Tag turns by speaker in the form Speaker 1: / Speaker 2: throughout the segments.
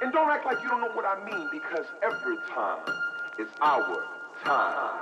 Speaker 1: And don't act like you don't know what I mean, because every time is our time.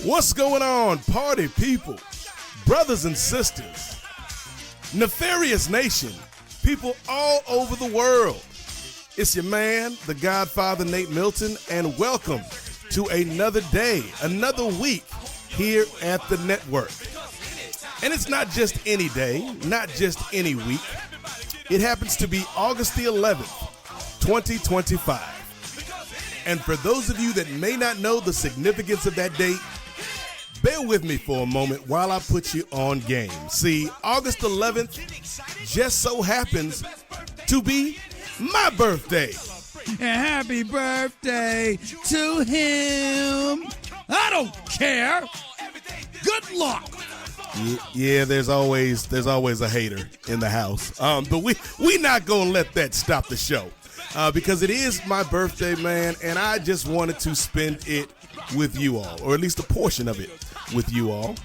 Speaker 2: What's going on, party people, brothers and sisters, Nefarious Nation, people all over the world? It's your man, the Godfather Nate Milton, and welcome to another day, another week here at the network. And it's not just any day, not just any week. It happens to be August the 11th, 2025. And for those of you that may not know the significance of that date, bear with me for a moment while I put you on game. See, August 11th just so happens to be my birthday.
Speaker 3: And happy birthday to him. I don't care. Good luck.
Speaker 2: Yeah, there's always a hater in the house. But we not gonna let that stop the show. Because it is my birthday, man, and I just wanted to spend it with you all, or at least a portion of it with you all.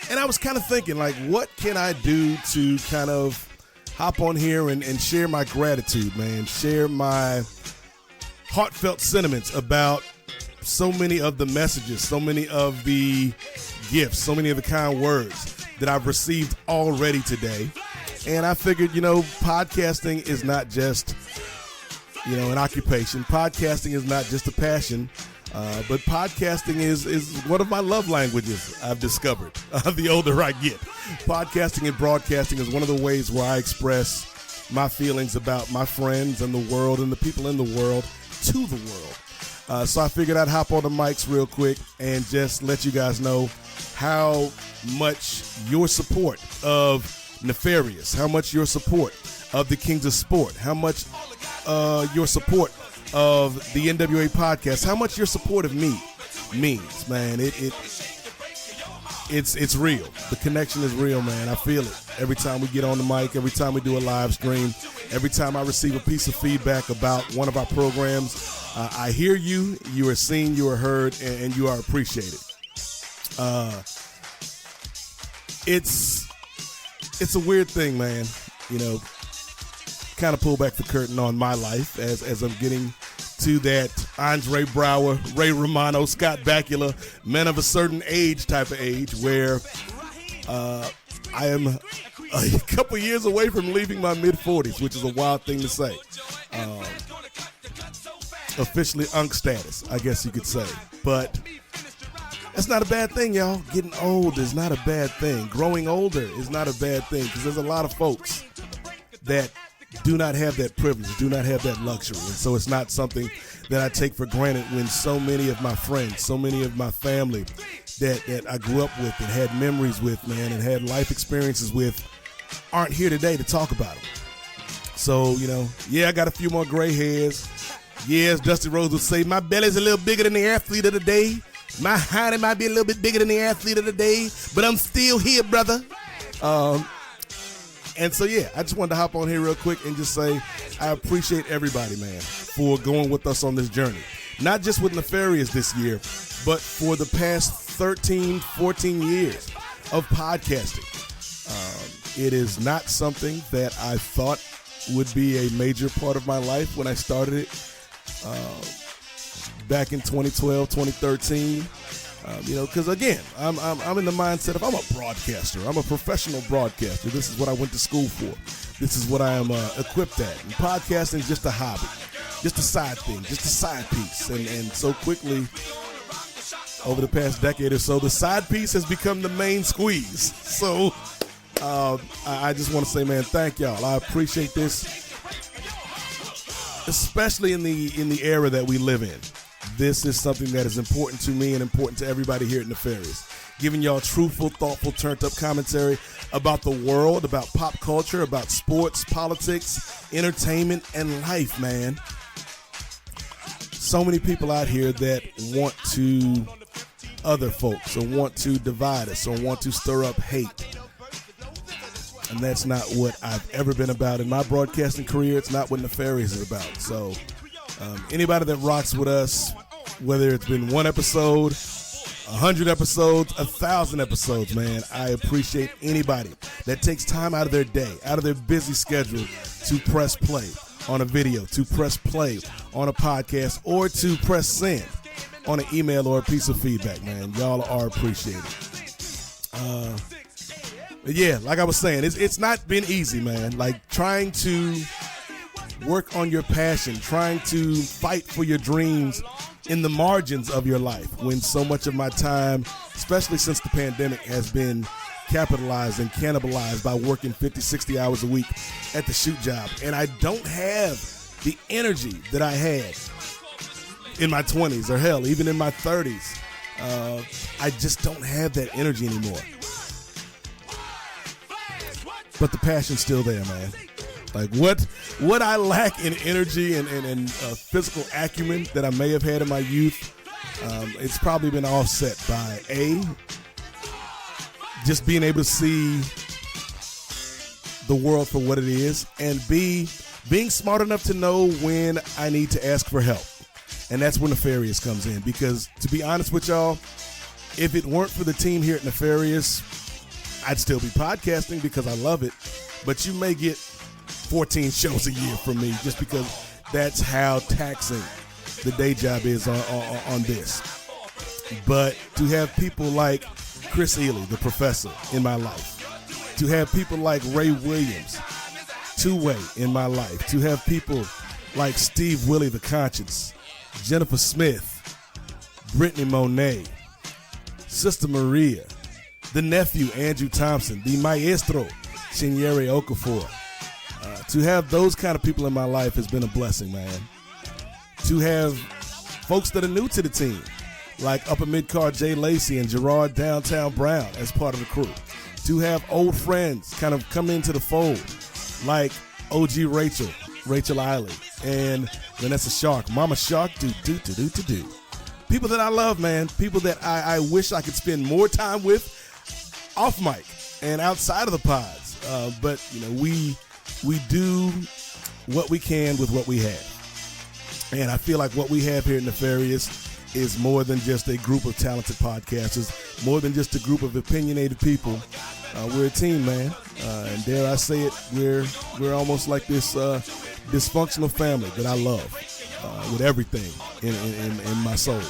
Speaker 2: And I was kind of thinking, like, what can I do to kind of hop on here and share my gratitude, man, share my heartfelt sentiments about so many of the messages, so many of the gifts, so many of the kind words that I've received already today. And I figured, podcasting is not just, an occupation. Podcasting is not just a passion. But podcasting is one of my love languages, I've discovered, the older I get. Podcasting and broadcasting is one of the ways where I express my feelings about my friends and the world and the people in the world to the world. So I figured I'd hop on the mics real quick and just let you guys know how much your support of Nefarious, how much your support of the Kings of Sport, how much your support of the NWA podcast, how much your support of me means, man. It's real. The connection is real, man. I feel it every time we get on the mic, every time we do a live stream, every time I receive a piece of feedback about one of our programs. I hear you. You are seen, you are heard, and you are appreciated. It's a weird thing, man. Kind of pull back the curtain on my life as I'm getting to that Andre Braugher, Ray Romano, Scott Bakula, men of a certain age type of age where I am a couple years away from leaving my mid-40s, which is a wild thing to say. Officially unk status, I guess you could say. But that's not a bad thing, y'all. Getting old is not a bad thing. Growing older is not a bad thing, because there's a lot of folks that do not have that privilege, do not have that luxury. And so it's not something that I take for granted when so many of my friends, so many of my family that I grew up with and had memories with, man, and had life experiences with aren't here today to talk about them. So, I got a few more gray hairs. Yes, Dusty Rhodes would say, my belly's a little bigger than the athlete of the day. My hiney might be a little bit bigger than the athlete of the day, but I'm still here, brother. And so, I just wanted to hop on here real quick and just say I appreciate everybody, man, for going with us on this journey. Not just with Nefarious this year, but for the past 13, 14 years of podcasting. It is not something that I thought would be a major part of my life when I started it back in 2012, 2013. Because again, I'm in the mindset of I'm a broadcaster. I'm a professional broadcaster. This is what I went to school for. This is what I am equipped at. And podcasting is just a hobby, just a side thing, just a side piece. And so quickly, over the past decade or so, the side piece has become the main squeeze. So I just want to say, man, thank y'all. I appreciate this, especially in the era that we live in. This is something that is important to me and important to everybody here at Nefarious. Giving y'all truthful, thoughtful, turned-up commentary about the world, about pop culture, about sports, politics, entertainment, and life, man. So many people out here that want to other folks or want to divide us or want to stir up hate. And that's not what I've ever been about in my broadcasting career. It's not what Nefarious is about. So anybody that rocks with us, whether it's been one episode, 100 episodes, 1,000 episodes, man, I appreciate anybody that takes time out of their day, out of their busy schedule to press play on a video, to press play on a podcast, or to press send on an email or a piece of feedback, man. Y'all are appreciated. Yeah, like I was saying, it's not been easy, man. Like trying to work on your passion, trying to fight for your dreams in the margins of your life when so much of my time, especially since the pandemic, has been capitalized and cannibalized by working 50, 60 hours a week at the shoot job. And I don't have the energy that I had in my 20s or hell, even in my 30s. I just don't have that energy anymore. But the passion's still there, man. Like what I lack in energy and physical acumen that I may have had in my youth, it's probably been offset by A, just being able to see the world for what it is, and B, being smart enough to know when I need to ask for help. And that's when Nefarious comes in, because to be honest with y'all, if it weren't for the team here at Nefarious, I'd still be podcasting because I love it, but you may get 14 shows a year from me just because that's how taxing the day job is on this. But to have people like Chris Ely, the professor, in my life, to have people like Ray Williams, two-way in my life, to have people like Steve Willie, the conscience, Jennifer Smith, Brittany Monet, Sister Maria, the nephew, Andrew Thompson, the maestro, Chinyere Okafor. To have those kind of people in my life has been a blessing, man. To have folks that are new to the team, like upper mid-card Jay Lacey and Gerard Downtown Brown as part of the crew. To have old friends kind of come into the fold, like OG Rachel Eiley, and Vanessa Shark, Mama Shark, do. People that I love, man. People that I wish I could spend more time with off mic and outside of the pods. But, we do what we can with what we have. And I feel like what we have here at Nefarious is more than just a group of talented podcasters, more than just a group of opinionated people. We're a team, man. And dare I say it, we're almost like this dysfunctional family that I love with everything in my soul.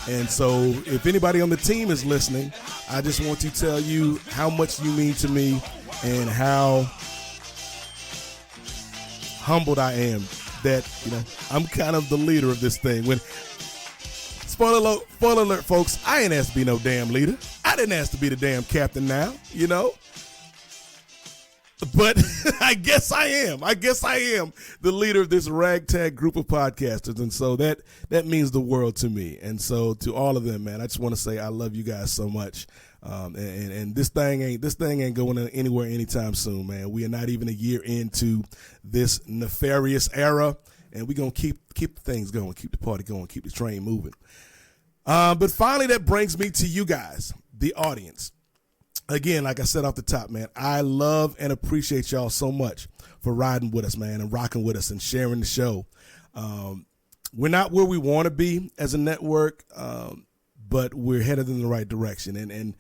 Speaker 2: And so if anybody on the team is listening, I just want to tell you how much you mean to me and how humbled I am that, I'm kind of the leader of this thing. When spoiler alert, folks, I ain't asked to be no damn leader. I didn't ask to be the damn captain now, But I guess I am. I am the leader of this ragtag group of podcasters. And so that means the world to me. And so to all of them, man, I just want to say I love you guys so much. And this thing ain't going anywhere anytime soon, man. We are not even a year into this nefarious era, and we're going to keep things going, keep the party going, keep the train moving. But finally, that brings me to you guys, the audience. Again, like I said off the top, man, I love and appreciate y'all so much for riding with us, man, and rocking with us and sharing the show. We're not where we want to be as a network, but we're headed in the right direction. And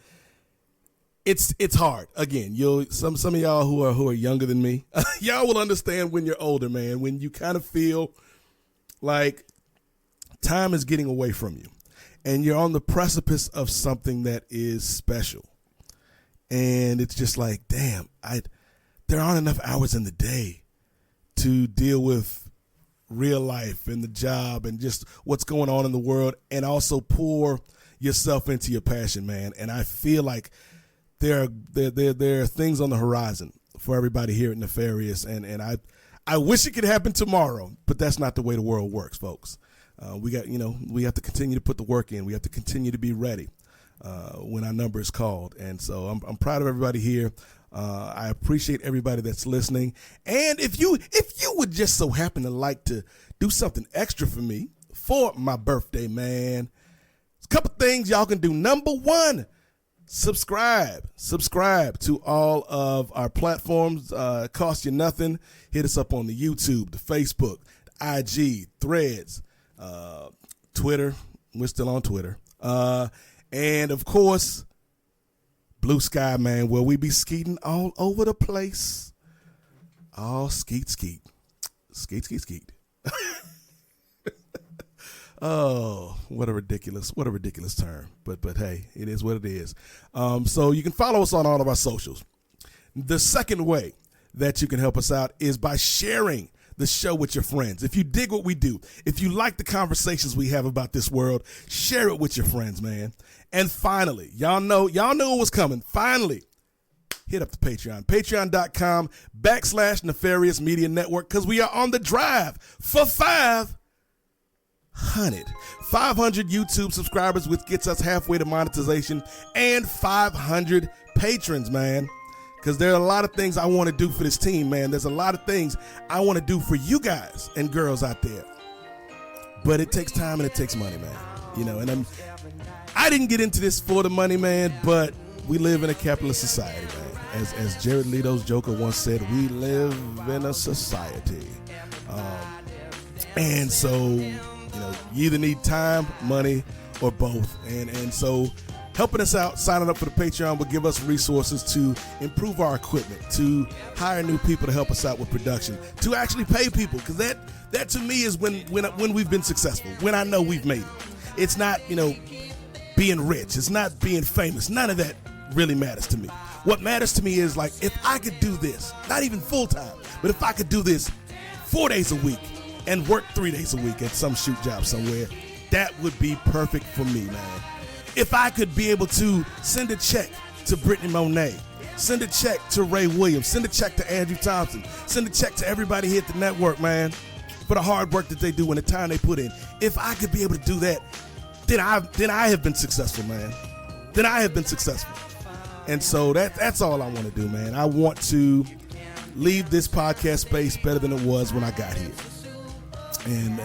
Speaker 2: it's hard. Again, some of y'all who are younger than me, y'all will understand when you're older, man, when you kind of feel like time is getting away from you. and you're on the precipice of something that is special. And it's just like, damn, there aren't enough hours in the day to deal with real life and the job and just what's going on in the world, and also pour yourself into your passion, man. And I feel like there are things on the horizon for everybody here at Nefarious, and I wish it could happen tomorrow, but that's not the way the world works, folks. We have to continue to put the work in. We have to continue to be ready when our number is called. And so I'm proud of everybody here. I appreciate everybody that's listening. And if you would just so happen to like to do something extra for me for my birthday, man, there's a couple things y'all can do. Number one, subscribe to all of our platforms. Cost you nothing. Hit us up on the YouTube, the Facebook, the IG, Threads, Twitter. We're still on Twitter. And of course, Blue Sky, man, where we be skeeting all over the place. All skeet. Oh, what a ridiculous term. But hey, it is what it is. So you can follow us on all of our socials. The second way that you can help us out is by sharing the show with your friends. If you dig what we do, if you like the conversations we have about this world, share it with your friends, man. And finally, y'all knew it was coming. Finally, hit up the Patreon. Patreon.com/Nefarious Media Network, because we are on the drive for 500 YouTube subscribers, which gets us halfway to monetization, and 500 patrons, man. Because there are a lot of things I want to do for this team, man. There's a lot of things I want to do for you guys and girls out there. But it takes time and it takes money, man. And I didn't get into this for the money, man, but we live in a capitalist society, man. As Jared Leto's Joker once said, we live in a society. And so, you either need time, money, or both. And so helping us out, signing up for the Patreon will give us resources to improve our equipment, to hire new people to help us out with production, to actually pay people, because that to me is when we've been successful, when I know we've made it. It's not, being rich. It's not being famous. None of that really matters to me. What matters to me is, like, if I could do this, not even full time, but if I could do this 4 days a week and work 3 days a week at some shoot job somewhere, that would be perfect for me, man. If I could be able to send a check to Brittany Monet, send a check to Ray Williams, send a check to Andrew Thompson, send a check to everybody here at the network, man, for the hard work that they do and the time they put in. If I could be able to do that, then I have been successful, man. Then I have been successful. And so that's all I want to do, man. I want to leave this podcast space better than it was when I got here. And,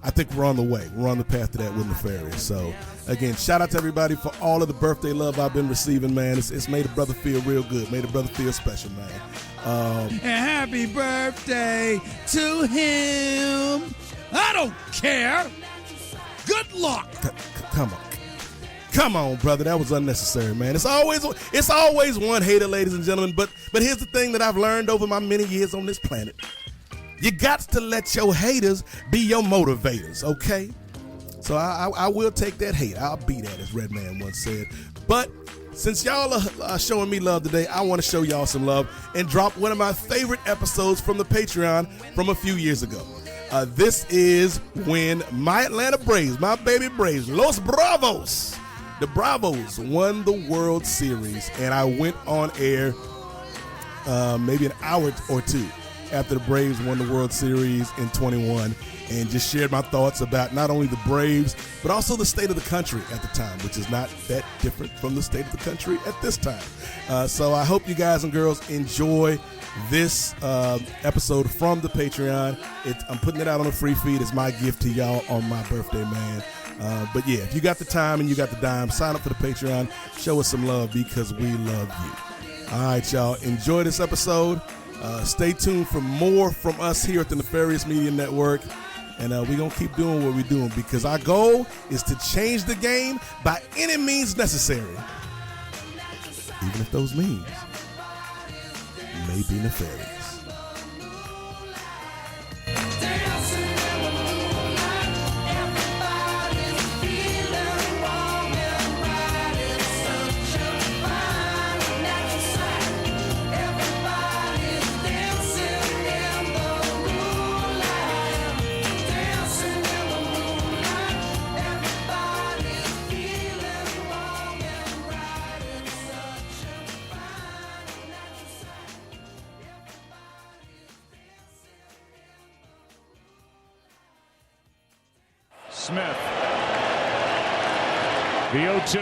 Speaker 2: I think we're on the way. We're on the path to that with Nefarious. So, again, shout out to everybody for all of the birthday love I've been receiving, man. It's made a brother feel real good. Made a brother feel special, man.
Speaker 3: And happy birthday to him. I don't care. Good luck.
Speaker 2: Come on, brother. That was unnecessary, man. It's always one hater, ladies and gentlemen. But here's the thing that I've learned over my many years on this planet. You got to let your haters be your motivators, okay? So I will take that hate. I'll be that, as Redman once said. But since y'all are showing me love today, I want to show y'all some love and drop one of my favorite episodes from the Patreon from a few years ago. This is when my Atlanta Braves, my baby Braves, Los Bravos, the Bravos won the World Series. And I went on air maybe an hour or two after the Braves won the World Series in 21 and just shared my thoughts about not only the Braves, but also the state of the country at the time, which is not that different from the state of the country at this time. So I hope you guys and girls enjoy this episode from the Patreon. I'm putting it out on a free feed. It's my gift to y'all on my birthday, man. But yeah, if you got the time and you got the dime, sign up for the Patreon. Show us some love because we love you. All right, y'all. Enjoy this episode. Stay tuned for more from us here at the Nefarious Media Network. And we're going to keep doing what we're doing because our goal is to change the game by any means necessary. Even if those means may be nefarious.
Speaker 4: Dancing in the moonlight, everybody's feeling Smith. The 0-2.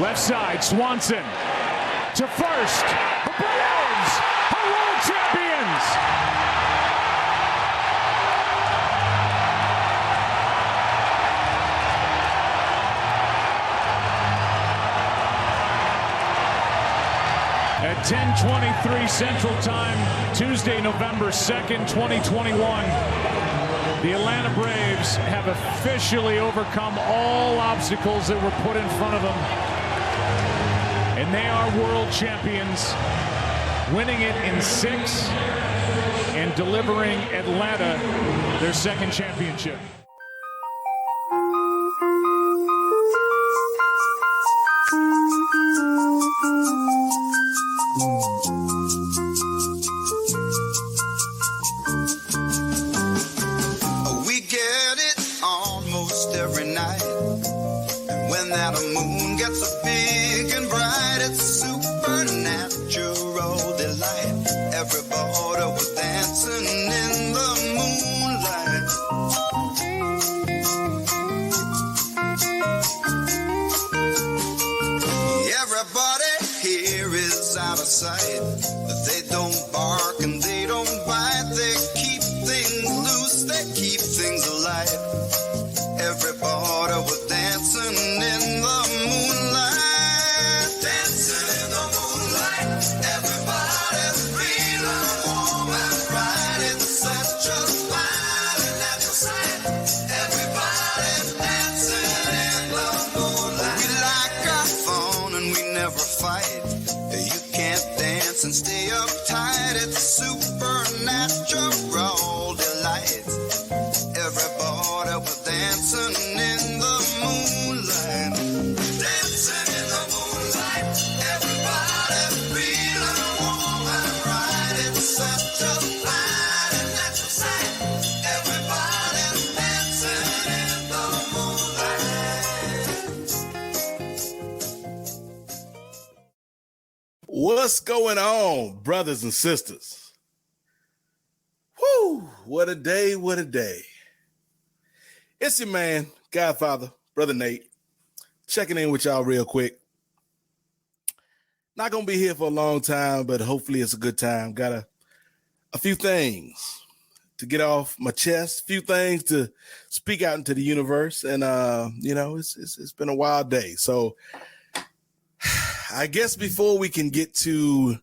Speaker 4: Left side, Swanson to first. The Braves are world champions. At 10:23 Central Time, Tuesday, November 2nd, 2021, the Atlanta Braves have officially overcome all obstacles that were put in front of them. And they are world champions, winning it in 6 and delivering Atlanta their second championship.
Speaker 5: We get it almost every night. And when that moon gets so big and bright, it's supernatural delight. Everybody was dancing in the moonlight. Everybody here is out of sight. They don't bark and they don't bite. They keep things loose, they keep things alive. Everybody was dancing in the moonlight. Dancing in the moonlight. Everybody's feeling warm and bright. It's such a fine and natural sight. Everybody's dancing in the moonlight. We like our fun and we never fight. You can't dance and stay uptight. It's supernatural delight. Everybody was dancing in the moonlight. Dancing in the moonlight. Everybody's feeling warm and bright. It's such a fine and natural sight. Everybody's dancing in the moonlight.
Speaker 2: What's going on, brothers and sisters? Whew, what a day, what a day. It's your man, Godfather, Brother Nate, checking in with y'all real quick. Not going to be here for a long time, but hopefully it's a good time. Got a few things to get off my chest, a few things to speak out into the universe. And, it's been a wild day. So I guess before we can get to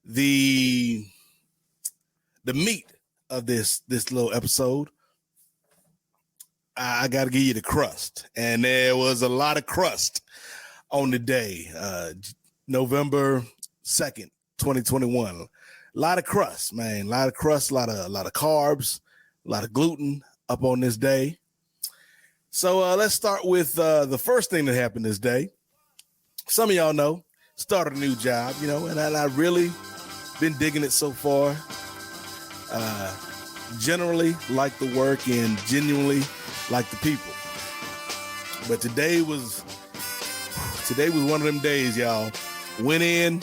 Speaker 2: the meat of this little episode, I got to give you the crust. And there was a lot of crust on the day, November 2nd, 2021. A lot of crust, man. A lot of crust, a lot of carbs, a lot of gluten up on this day. So let's start with the first thing that happened this day. Some of y'all know, started a new job, and I really been digging it so far. Generally like the work and genuinely like the people. But today was one of them days, y'all. Went in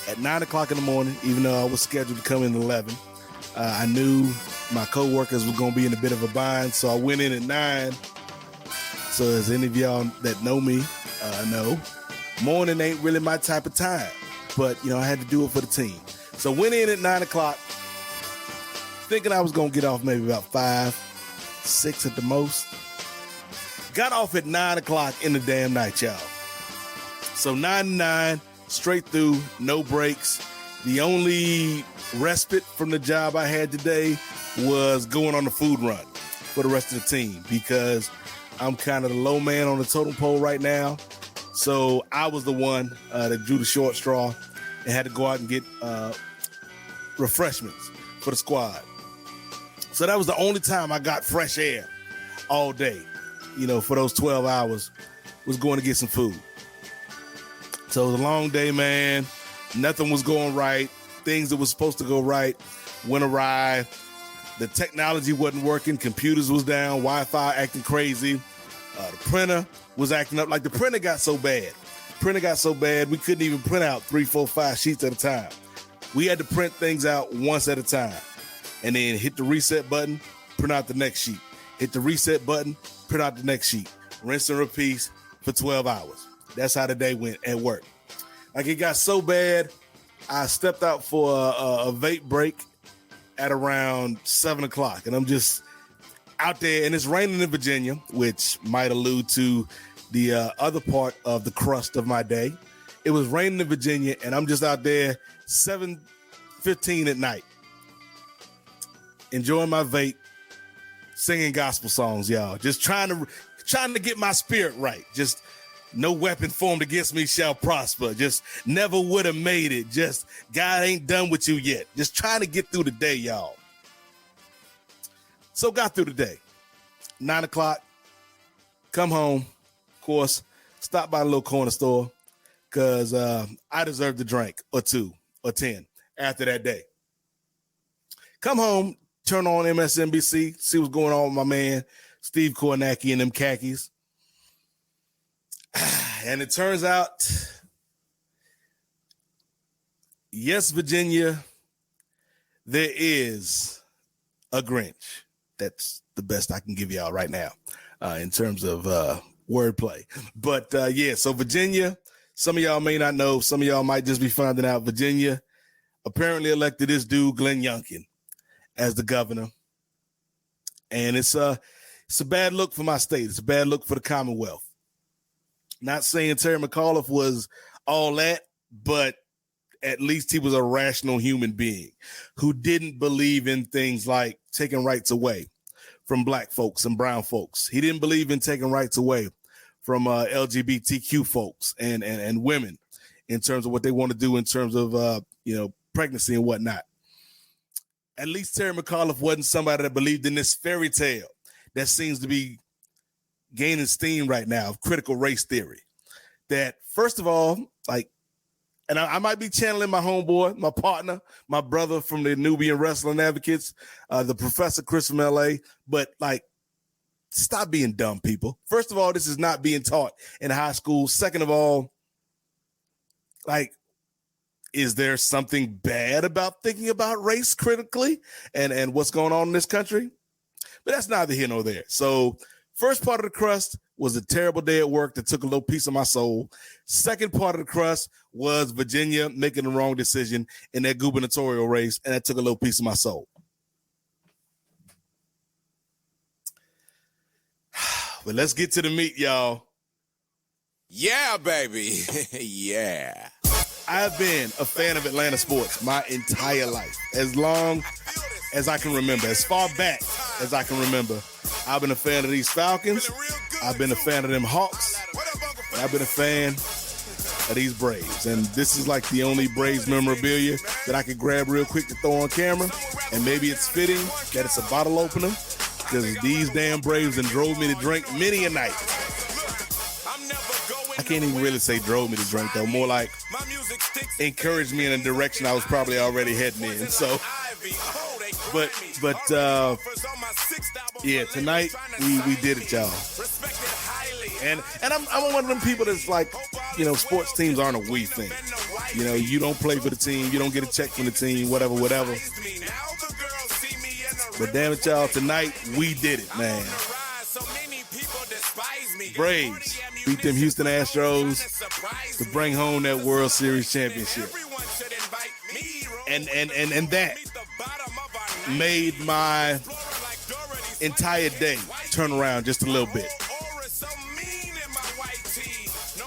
Speaker 2: at 9 o'clock in the morning, even though I was scheduled to come in at 11. I knew my coworkers were going to be in a bit of a bind, so I went in at 9. So as any of y'all that know me know, morning ain't really my type of time. But, I had to do it for the team. So went in at 9 o'clock, thinking I was going to get off maybe about 5, 6 at the most. Got off at 9 o'clock in the damn night, y'all. So 9 to 9, straight through, no breaks. The only respite from the job I had today was going on the food run for the rest of the team because I'm kind of the low man on the totem pole right now. So I was the one that drew the short straw and had to go out and get refreshments for the squad. So that was the only time I got fresh air all day, for those 12 hours, was going to get some food. So it was a long day, man. Nothing was going right. Things that were supposed to go right went awry. The technology wasn't working. Computers was down. Wi-Fi acting crazy. The printer was acting up. Like the printer got so bad. We couldn't even print out 3, 4, 5 sheets at a time. We had to print things out once at a time. and then hit the reset button, print out the next sheet. Hit the reset button, print out the next sheet. Rinse and repeat for 12 hours. That's how the day went at work. Like, it got so bad, I stepped out for a vape break at around 7 o'clock, and I'm just out there, and it's raining in Virginia, which might allude to the other part of the crust of my day. It was raining in Virginia, and I'm just out there 7:15 at night, enjoying my vape, singing gospel songs, y'all. Just trying to get my spirit right. Just no weapon formed against me shall prosper. Just never would have made it. Just God ain't done with you yet. Just trying to get through the day, y'all. So got through the day. 9 o'clock, come home. Of course, stop by the little corner store because I deserved a drink or 2 or 10 after that day. Come home, turn on MSNBC, see what's going on with my man, Steve Kornacki and them khakis. And it turns out, yes, Virginia, there is a Grinch. That's the best I can give y'all right now in terms of wordplay. But yeah, so Virginia, some of y'all may not know, some of y'all might just be finding out. Virginia apparently elected this dude, Glenn Youngkin, as the governor. And it's a bad look for my state. It's a bad look for the Commonwealth. Not saying Terry McAuliffe was all that, but at least he was a rational human being who didn't believe in things like taking rights away from black folks and brown folks. He didn't believe in taking rights away from LGBTQ folks and women in terms of what they want to do in terms of, pregnancy and whatnot. At least Terry McAuliffe wasn't somebody that believed in this fairy tale that seems to be gaining steam right now of critical race theory. That, first of all, and I might be channeling my homeboy, my partner, my brother from the Nubian Wrestling Advocates, the Professor Chris from LA, but stop being dumb, people. First of all, this is not being taught in high school. Second of all, is there something bad about thinking about race critically and what's going on in this country? But that's neither here nor there. So first part of the crust was a terrible day at work that took a little piece of my soul. Second part of the crust was Virginia making the wrong decision in that gubernatorial race, and that took a little piece of my soul. But let's get to the meat, y'all.
Speaker 6: Yeah, baby. Yeah.
Speaker 2: I've been a fan of Atlanta sports my entire life, as long as I can remember, as far back as I can remember. I've been a fan of these Falcons. I've been a fan of them Hawks. And I've been a fan of these Braves. And this is like the only Braves memorabilia that I could grab real quick to throw on camera. And maybe it's fitting that it's a bottle opener, because these damn Braves and drove me to drink many a night. I can't even really say drove me to drink, though. More like encouraged me in a direction I was probably already heading in. So, but yeah, tonight we did it, y'all. And I'm one of them people that's like, sports teams aren't a we thing. You don't play for the team, you don't get a check from the team, whatever. But damn it, y'all, tonight we did it, man. Braves beat them Houston Astros to bring home that World Series championship. And that made my entire day turn around just a little bit.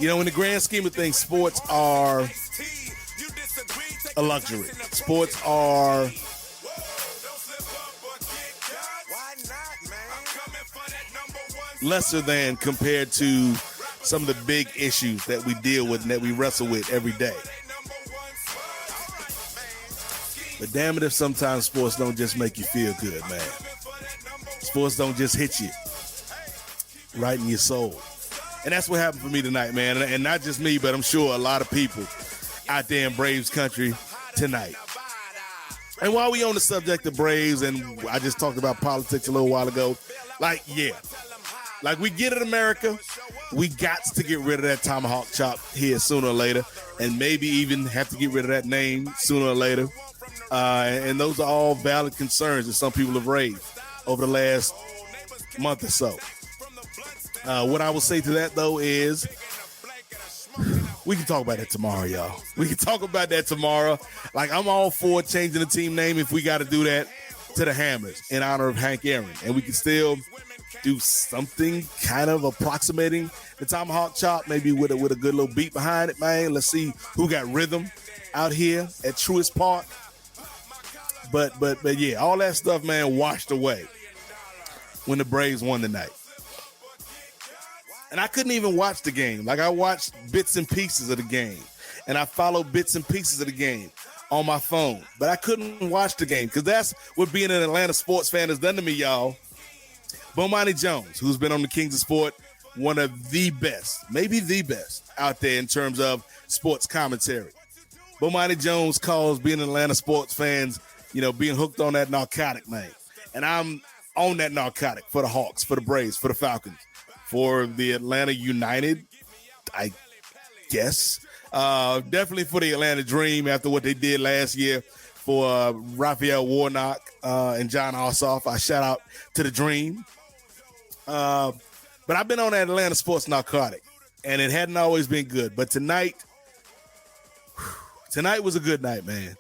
Speaker 2: In the grand scheme of things, sports are a luxury. Sports are lesser than compared to some of the big issues that we deal with and that we wrestle with every day. But damn it if sometimes sports don't just make you feel good, man. Sports don't just hit you right in your soul. And that's what happened for me tonight, man. And not just me, but I'm sure a lot of people out there in Braves country tonight. And while we on the subject of Braves, and I just talked about politics a little while ago, we get it, America. We got to get rid of that tomahawk chop here sooner or later, and maybe even have to get rid of that name sooner or later. And those are all valid concerns that some people have raised over the last month or so. What I will say to that, though, is we can talk about that tomorrow, y'all. We can talk about that tomorrow. Like, I'm all for changing the team name if we got to do that to the Hammers in honor of Hank Aaron. And we can still do something kind of approximating the Tomahawk Chop, maybe with a good little beat behind it, man. Let's see who got rhythm out here at Truist Park. But yeah, all that stuff, man, washed away when the Braves won tonight. And I couldn't even watch the game. Like, I watched bits and pieces of the game, and I followed bits and pieces of the game on my phone. But I couldn't watch the game because that's what being an Atlanta sports fan has done to me, y'all. Bomani Jones, who's been on the Kings of Sport, one of the best, maybe the best out there in terms of sports commentary. Bomani Jones calls being an Atlanta sports fans, being hooked on that narcotic, man. And I'm on that narcotic for the Hawks, for the Braves, for the Falcons, for the Atlanta United, I guess. Definitely for the Atlanta Dream after what they did last year for Raphael Warnock and John Ossoff. I shout out to the Dream. But I've been on that Atlanta sports narcotic, and it hadn't always been good. But tonight was a good night, man.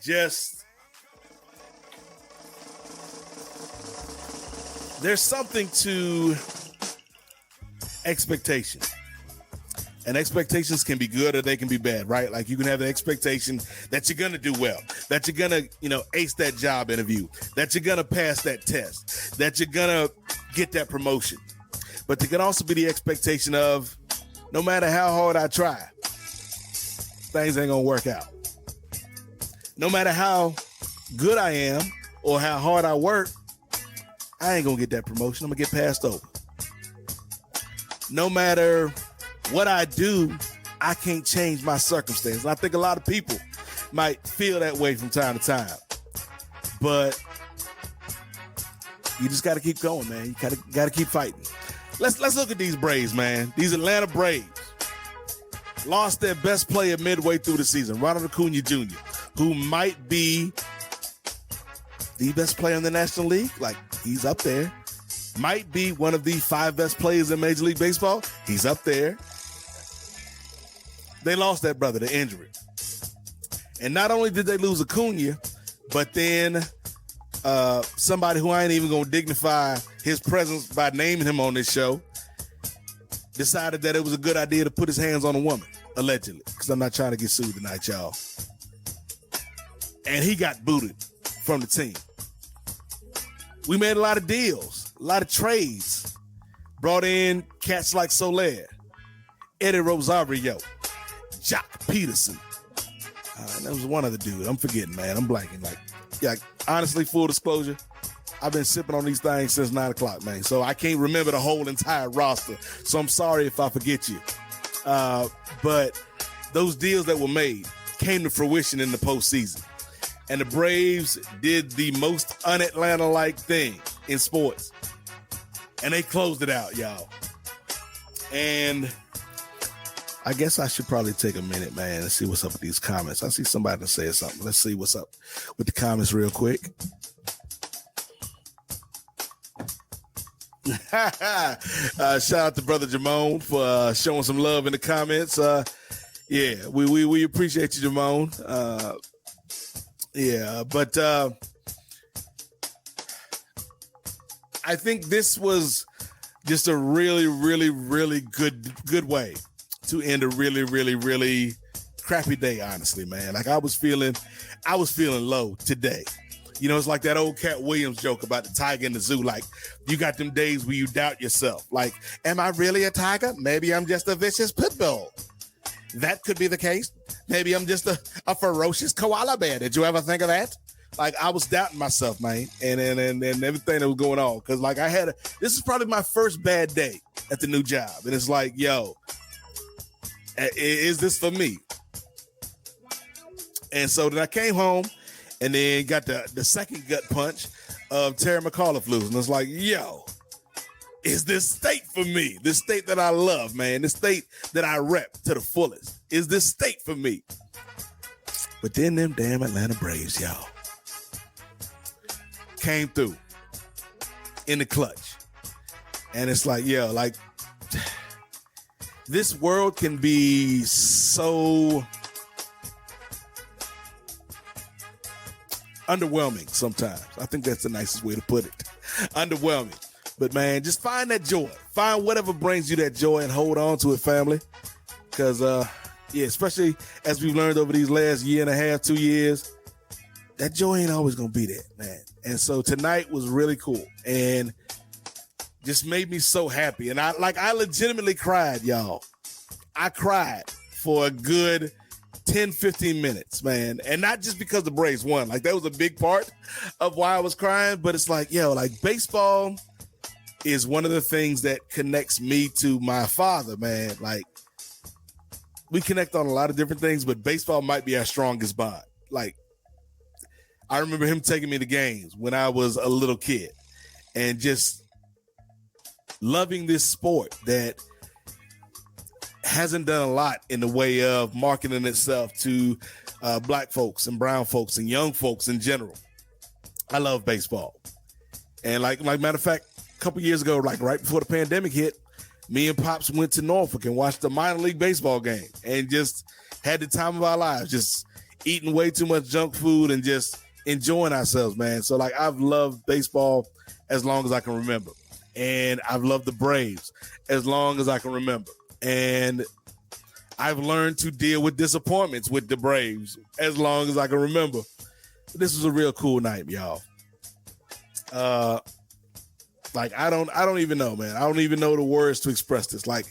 Speaker 2: There's something to expectation. And expectations can be good or they can be bad, right? Like, you can have an expectation that you're going to do well, that you're going to, ace that job interview, that you're going to pass that test, that you're going to get that promotion. But there can also be the expectation of, no matter how hard I try, things ain't going to work out. No matter how good I am or how hard I work, I ain't going to get that promotion. I'm going to get passed over. No matter what I do, I can't change my circumstance. And I think a lot of people might feel that way from time to time. But you just got to keep going, man. You got to keep fighting. Let's look at these Braves, man. These Atlanta Braves lost their best player midway through the season, Ronald Acuna Jr., who might be the best player in the National League. Like, he's up there. Might be one of the 5 best players in Major League Baseball. He's up there. They lost that brother to injury. And not only did they lose Acuna, but then somebody who I ain't even going to dignify his presence by naming him on this show decided that it was a good idea to put his hands on a woman, allegedly, because I'm not trying to get sued tonight, y'all. And he got booted from the team. We made a lot of deals, a lot of trades, brought in cats like Soler, Eddie Rosario, Jock Peterson. That was one other dude. I'm forgetting, man. I'm blanking. Honestly, full disclosure, I've been sipping on these things since 9 o'clock, man. So I can't remember the whole entire roster. So I'm sorry if I forget you. But those deals that were made came to fruition in the postseason. And the Braves did the most un-Atlanta-like thing in sports. And they closed it out, y'all. And I guess I should probably take a minute, man, and see what's up with these comments. I see somebody that said something. Let's see what's up with the comments real quick. Shout out to Brother Jamone for showing some love in the comments. Yeah, we appreciate you, Jamone. Yeah, but I think this was just a really, really, really good way to end a really, really, really crappy day, honestly, man. Like, I was feeling low today. It's like that old Cat Williams joke about the tiger in the zoo. Like, you got them days where you doubt yourself. Like, am I really a tiger? Maybe I'm just a vicious pit bull. That could be the case. Maybe I'm just a ferocious koala bear. Did you ever think of that? Like, I was doubting myself, man, and everything that was going on. Because, like, this is probably my first bad day at the new job. And it's like, yo, is this for me? And so then I came home and then got the second gut punch of Terry McAuliffe losing. It's like, yo, is this state for me? This state that I love, man. This state that I rep to the fullest. Is this state for me? But then them damn Atlanta Braves, y'all, came through in the clutch. And it's like, yeah, like this world can be so underwhelming sometimes. I think that's the nicest way to put it. Underwhelming. But man, just find that joy. Find whatever brings you that joy and hold on to it, family. Because, yeah, especially as we've learned over these last year and a half, 2 years, that joy ain't always going to be there, man. And so tonight was really cool and just made me so happy. And I legitimately cried, y'all. I cried for a good 10, 15 minutes, man. And not just because the Braves won. Like, that was a big part of why I was crying. But it's like, yo, like, baseball is one of the things that connects me to my father, man. Like, we connect on a lot of different things, but baseball might be our strongest bond. Like, I remember him taking me to games when I was a little kid and just loving this sport that hasn't done a lot in the way of marketing itself to black folks and brown folks and young folks in general. I love baseball. And like matter of fact, a couple years ago, like right before the pandemic hit, me and Pops went to Norfolk and watched the minor league baseball game and just had the time of our lives, just eating way too much junk food and just enjoying ourselves, man. So like, I've loved baseball as long as I can remember. And I've loved the Braves as long as I can remember. And I've learned to deal with disappointments with the Braves as long as I can remember. This was a real cool night, y'all. Like, I don't even know, man. I don't even know the words to express this. Like,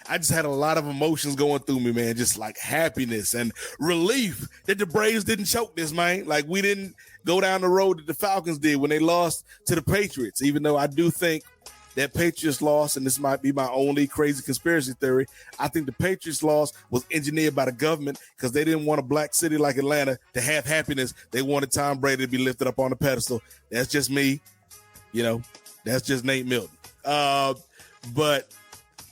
Speaker 2: I just had a lot of emotions going through me, man. Just like happiness and relief that the Braves didn't choke this, man. Like, we didn't go down the road that the Falcons did when they lost to the Patriots, even though I do think that Patriots loss, and this might be my only crazy conspiracy theory, I think the Patriots loss was engineered by the government because they didn't want a black city like Atlanta to have happiness. They wanted Tom Brady to be lifted up on the pedestal. That's just me. You know, that's just Nate Milton. But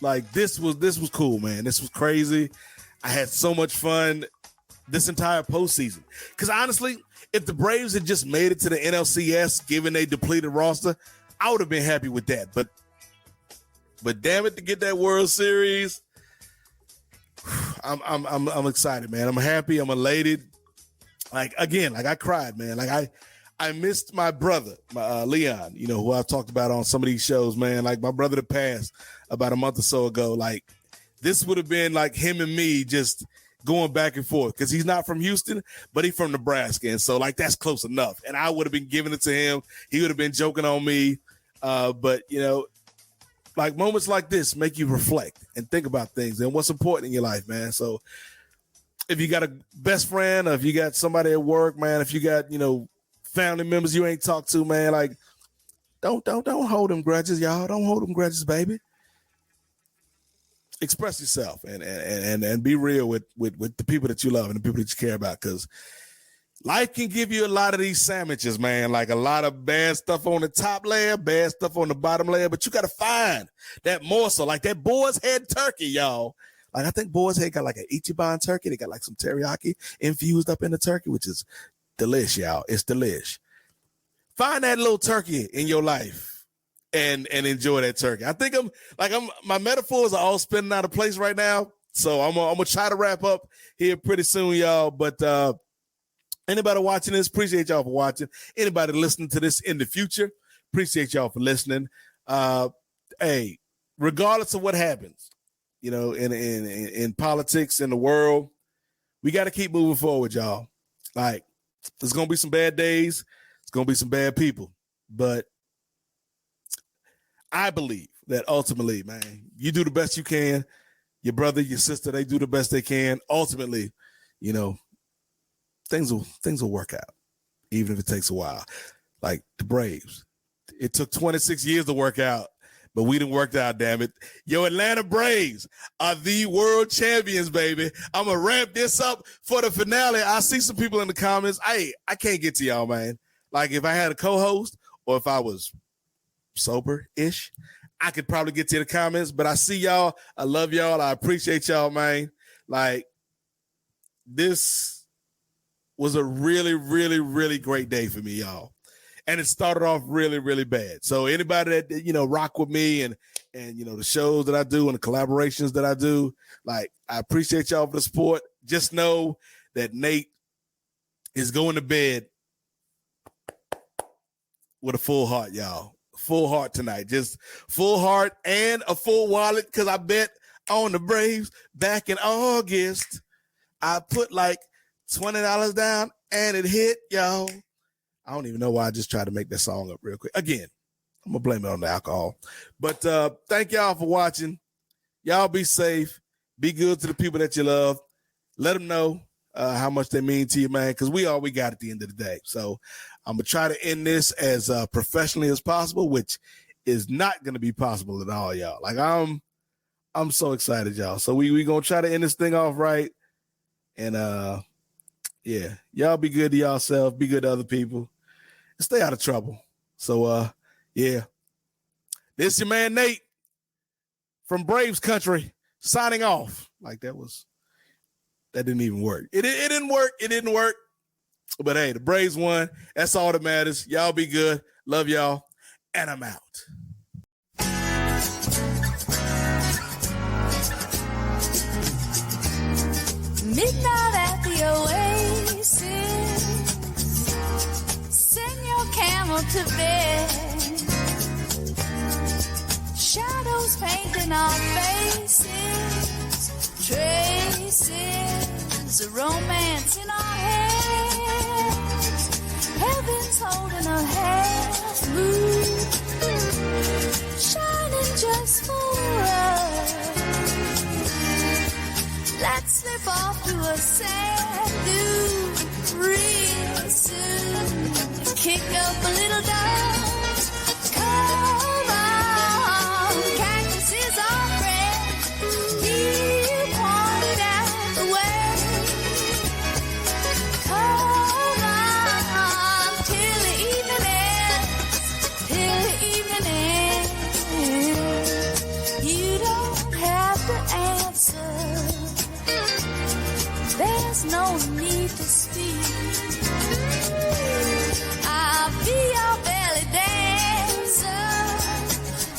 Speaker 2: like, this was cool, man. This was crazy. I had so much fun this entire postseason. Because honestly, if the Braves had just made it to the NLCS, given they depleted roster, I would have been happy with that. But damn it, to get that World Series, I'm excited, man. I'm happy. I'm elated. Like, again, like, I cried, man. Like, I missed my brother, Leon, you know, who I've talked about on some of these shows, man. Like, my brother that passed about a month or so ago. Like, this would have been like him and me just going back and forth because he's not from Houston, but he's from Nebraska. And so, like, that's close enough. And I would have been giving it to him. He would have been joking on me. But, you know, like, moments like this make you reflect and think about things and what's important in your life, man. So if you got a best friend or if you got somebody at work, man, if you got, you know, family members you ain't talked to, man, like, don't hold them grudges, y'all. Don't hold them grudges, baby. Express yourself and be real with the people that you love and the people that you care about, because life can give you a lot of these sandwiches, man, like a lot of bad stuff on the top layer, bad stuff on the bottom layer, but you got to find that morsel, like that Boar's Head turkey, y'all. Like, I think Boar's Head got like an Ichiban turkey. They got like some teriyaki infused up in the turkey, which is delish, y'all. It's delish. Find that little turkey in your life and enjoy that turkey. I think my metaphors are all spinning out of place right now. So I'm gonna try to wrap up here pretty soon, y'all. But anybody watching this, appreciate y'all for watching. Anybody listening to this in the future, appreciate y'all for listening. Hey, regardless of what happens, you know, in politics in the world, we got to keep moving forward, y'all. Like, there's gonna be some bad days, it's gonna be some bad people, but I believe that ultimately, man, you do the best you can. Your brother, your sister, they do the best they can. Ultimately, you know, things will work out, even if it takes a while. Like the Braves, it took 26 years to work out, but we didn't work out, damn it. Your Atlanta Braves are the world champions, baby. I'm going to wrap this up for the finale. I see some people in the comments. I can't get to y'all, man. Like, if I had a co-host or if I was sober-ish, I could probably get to the comments, but I see y'all. I love y'all. I appreciate y'all, man. Like, this was a really, really, really great day for me, y'all. And it started off really, really bad. So anybody that, you know, rock with me and you know, the shows that I do and the collaborations that I do, like, I appreciate y'all for the support. Just know that Nate is going to bed with a full heart, y'all. Full heart tonight. Just full heart and a full wallet, because I bet on the Braves back in August. I put like $20 down and it hit, y'all. I don't even know why I just tried to make that song up real quick. Again, I'm going to blame it on the alcohol. But thank y'all for watching. Y'all be safe. Be good to the people that you love. Let them know how much they mean to you, man, because we all we got at the end of the day. So I'm going to try to end this as professionally as possible, which is not going to be possible at all, y'all. Like, I'm so excited, y'all. So we going to try to end this thing off right. And, yeah, y'all be good to yourself. Be good to other people. And stay out of trouble. So, yeah. This your man, Nate, from Braves Country, signing off. Like, that didn't even work. It didn't work. It didn't work. But, hey, the Braves won. That's all that matters. Y'all be good. Love y'all. And I'm out.
Speaker 7: Midnight at the Oasis, send your camel to bed. Shadows painting our faces, traces of romance in our heads. Heaven's holding a half moon, shining just for us. Let's slip off to a sand dune real soon. Kick up a little dust. Come on, cactus is our friend. He'll point out the way. Come on, till the evening ends. You don't have to answer. There's no need to speak. I'll be your belly dancer,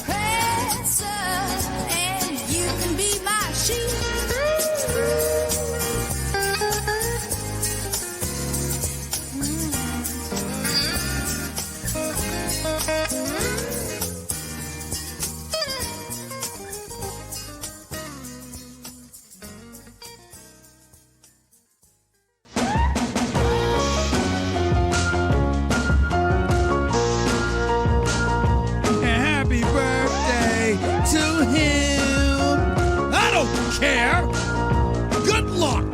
Speaker 7: prancer, and you can be my sheep.
Speaker 3: To him. I don't care. Good luck.